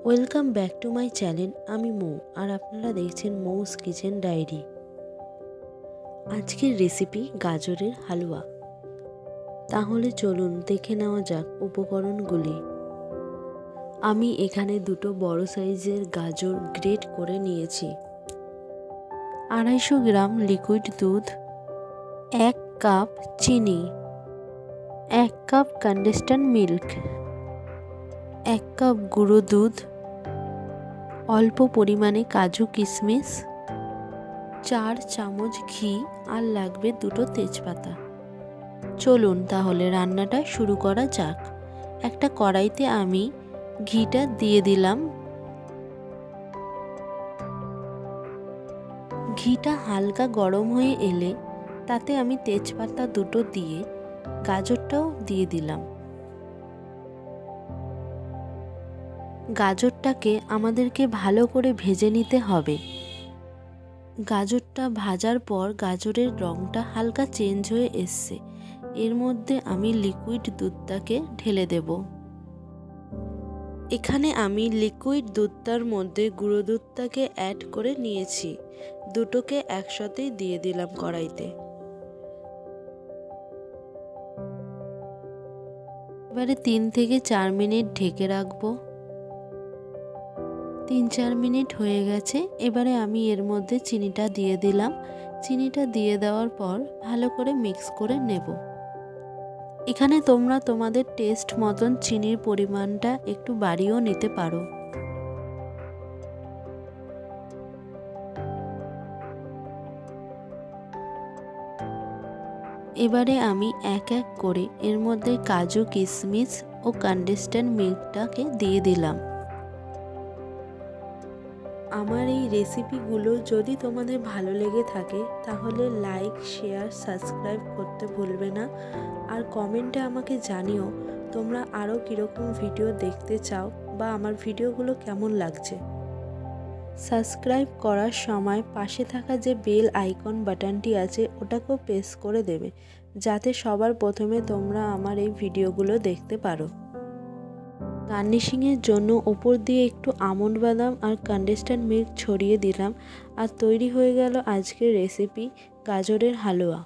Welcome back to my channel. আমি মৌ আর আপনারা দেখছেন মৌস কিচেন ডায়েরি। আজকের রেসিপি গাজরের হালুয়া। তাহলে চলুন দেখে নেওয়া যাক উপকরণগুলি। আমি এখানে দুটো বড় সাইজের গাজর গ্রেট করে নিয়েছি, 250 গ্রাম লিকুইড দুধ, 1 কাপ চিনি, 1 কাপ কন্ডেন্সড মিল্ক, 1 কাপ গুঁড়ো দুধ, অল্প পরিমাণে কাজু কিশমিশ, 4 চামচ ঘি আর লাগবে দুটো তেজপাতা। চলুন তাহলে রান্নাটা শুরু করা যাক। একটা কড়াইতে আমি ঘিটা দিয়ে দিলাম। ঘিটা হালকা গরম হয়ে এলে তাতে আমি তেজপাতা দুটো দিয়ে গাজরটাও দিয়ে দিলাম। গাজরটাকে আমাদেরকে ভালো করে ভেজে নিতে হবে। গাজরটা ভাজার পর গাজরের রঙটা হালকা চেঞ্জ হয়ে এসছে। এর মধ্যে আমি লিকুইড দুধটাকে ঢেলে দেব। এখানে আমি লিকুইড দুধটার মধ্যে গুঁড়ো দুধটাকে অ্যাড করে নিয়েছি। দুটোকে একসাথেই দিয়ে দিলাম কড়াইতে। এবারে 3 থেকে 4 মিনিট ঢেকে রাখবো। 3-4 মিনিট হয়ে গেছে। এবারে আমি এর মধ্যে চিনিটা দিয়ে দিলাম। চিনিটা দিয়ে দেওয়ার পর ভালো করে মিক্স করে নেব। এখানে তোমরা তোমাদের টেস্ট মতন চিনির পরিমাণটা একটু বাড়িয়েও নিতে পারো। এবারে আমি এক এক করে এর মধ্যে কাজু কিশমিশ ও কন্ডেন্সড মিল্কটাকে দিয়ে দিলাম। আমার এই রেসিপিগুলো যদি তোমাদের ভালো লেগে থাকে তাহলে লাইক, শেয়ার, সাবস্ক্রাইব করতে ভুলবে না। আর কমেন্টে আমাকে জানিও তোমরা আরও কীরকম ভিডিও দেখতে চাও বা আমার ভিডিওগুলো কেমন লাগছে। সাবস্ক্রাইব করার সময় পাশে থাকা যে বেল আইকন বাটনটি আছে ওটাকেও প্রেস করে দেবে, যাতে সবার প্রথমে তোমরা আমার এই ভিডিওগুলো দেখতে পারো। গার্নিশিংয়ের জন্য উপর দিয়ে একটু আমন্ড বাদাম আর কন্ডেন্সড মিল্ক ছড়িয়ে দিলাম। আর তৈরি হয়ে গেল আজকের রেসিপি গাজরের হালুয়া।